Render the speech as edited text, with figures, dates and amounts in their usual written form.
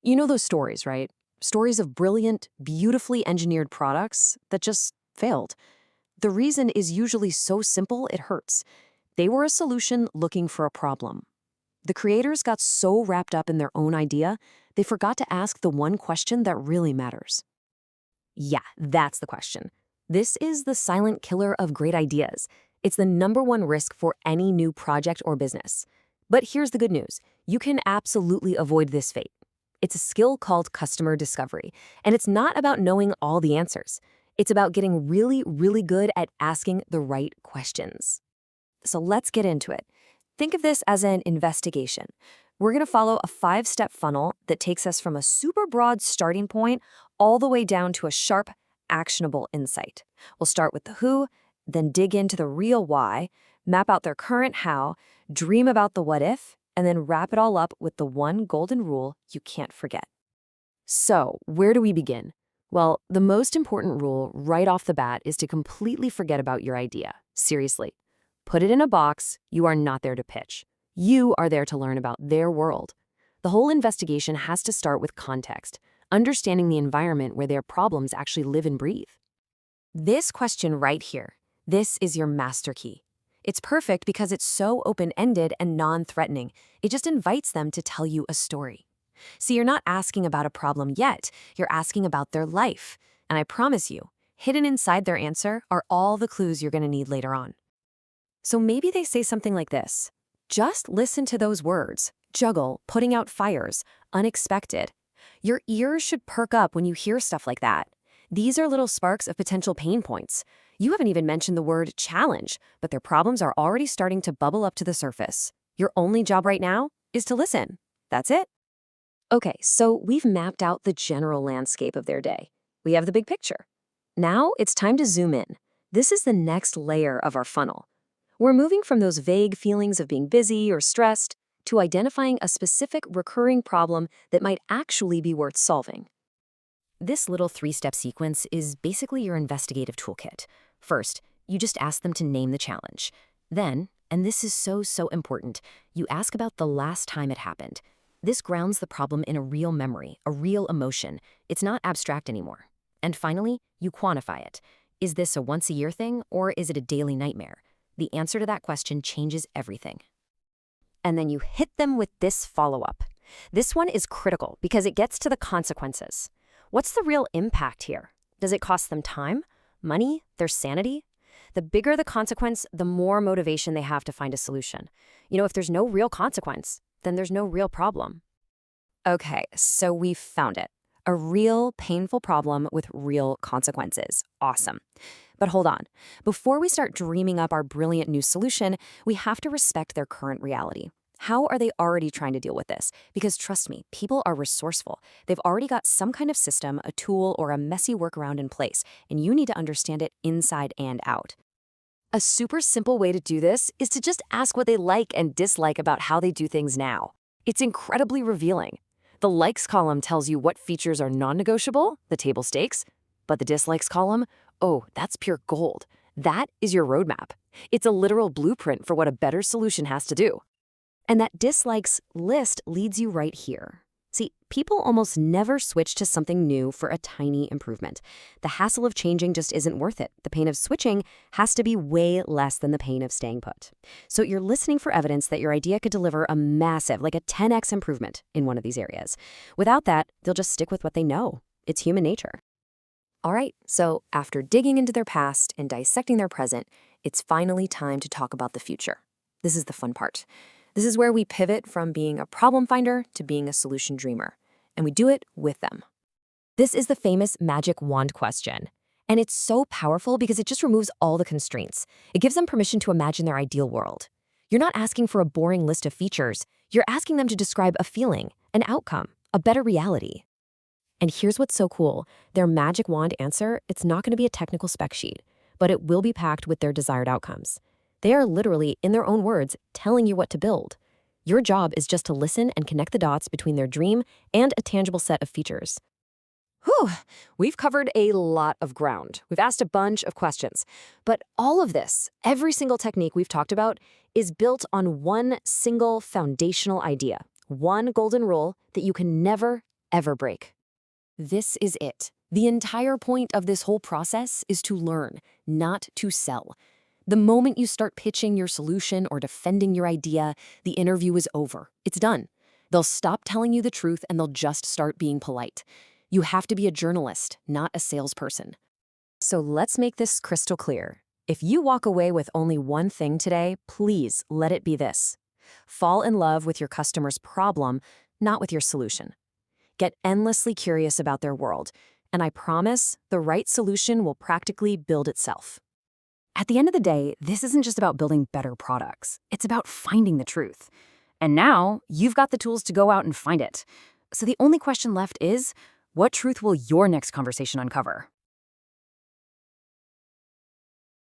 You know those stories, right? Stories of brilliant, beautifully engineered products that just failed. The reason is usually so simple it hurts. They were a solution looking for a problem. The creators got so wrapped up in their own idea, they forgot to ask the one question that really matters. Yeah, that's the question. This is the silent killer of great ideas. It's the number one risk for any new project or business. But here's the good news. You can absolutely avoid this fate. It's a skill called customer discovery, and it's not about knowing all the answers. It's about getting really, really good at asking the right questions. So let's get into it. Think of this as an investigation. We're going to follow a 5-step funnel that takes us from a super broad starting point all the way down to a sharp, actionable insight. We'll start with the who, then dig into the real why, map out their current how, dream about the what if, and then wrap it all up with the one golden rule you can't forget. So, where do we begin? Well, the most important rule right off the bat is to completely forget about your idea. Seriously. Put it in a box. You are not there to pitch. You are there to learn about their world. The whole investigation has to start with context, understanding the environment where their problems actually live and breathe. This question right here, this is your master key. It's perfect because it's so open-ended and non-threatening. It just invites them to tell you a story. See, you're not asking about a problem yet. You're asking about their life. And I promise you, hidden inside their answer are all the clues you're going to need later on. So maybe they say something like this. Just listen to those words. Juggle, putting out fires, unexpected. Your ears should perk up when you hear stuff like that. These are little sparks of potential pain points. You haven't even mentioned the word challenge, but their problems are already starting to bubble up to the surface. Your only job right now is to listen. That's it. Okay, so we've mapped out the general landscape of their day. We have the big picture. Now it's time to zoom in. This is the next layer of our funnel. We're moving from those vague feelings of being busy or stressed to identifying a specific recurring problem that might actually be worth solving. This little 3-step sequence is basically your investigative toolkit. First, you just ask them to name the challenge. Then, and this is so important, you ask about the last time it happened. This grounds the problem in a real memory, a real emotion. It's not abstract anymore. And finally, you quantify it. Is this a once-a-year thing, or is it a daily nightmare? The answer to that question changes everything. And then you hit them with this follow-up. This one is critical because it gets to the consequences. What's the real impact here? Does it cost them time, money, their sanity? The bigger the consequence, the more motivation they have to find a solution. If there's no real consequence, then there's no real problem. Okay, so we found it. A real painful problem with real consequences. Awesome. But hold on. Before we start dreaming up our brilliant new solution, we have to respect their current reality. How are they already trying to deal with this? Because trust me, people are resourceful. They've already got some kind of system, a tool, or a messy workaround in place, and you need to understand it inside and out. A super simple way to do this is to just ask what they like and dislike about how they do things now. It's incredibly revealing. The likes column tells you what features are non-negotiable, the table stakes, but the dislikes column, oh, that's pure gold. That is your roadmap. It's a literal blueprint for what a better solution has to do. And that dislikes list leads you right here. See, people almost never switch to something new for a tiny improvement. The hassle of changing just isn't worth it. The pain of switching has to be way less than the pain of staying put. So you're listening for evidence that your idea could deliver a massive, like a 10x improvement in one of these areas. Without that, they'll just stick with what they know. It's human nature. All right, so after digging into their past and dissecting their present, it's finally time to talk about the future. This is the fun part. This is where we pivot from being a problem finder to being a solution dreamer, and we do it with them. This is the famous magic wand question, and it's so powerful because it just removes all the constraints. It gives them permission to imagine their ideal world. You're not asking for a boring list of features. You're asking them to describe a feeling, an outcome, a better reality. And here's what's so cool. Their magic wand answer, it's not going to be a technical spec sheet, but it will be packed with their desired outcomes. They are literally, in their own words, telling you what to build. Your job is just to listen and connect the dots between their dream and a tangible set of features. Whew, we've covered a lot of ground. We've asked a bunch of questions. But all of this, every single technique we've talked about, is built on one single foundational idea, one golden rule that you can never, ever break. This is it. The entire point of this whole process is to learn, not to sell. The moment you start pitching your solution or defending your idea, the interview is over. It's done. They'll stop telling you the truth and they'll just start being polite. You have to be a journalist, not a salesperson. So let's make this crystal clear. If you walk away with only one thing today, please let it be this. Fall in love with your customer's problem, not with your solution. Get endlessly curious about their world, and I promise the right solution will practically build itself. At the end of the day, this isn't just about building better products. It's about finding the truth. And now, you've got the tools to go out and find it. So the only question left is, what truth will your next conversation uncover?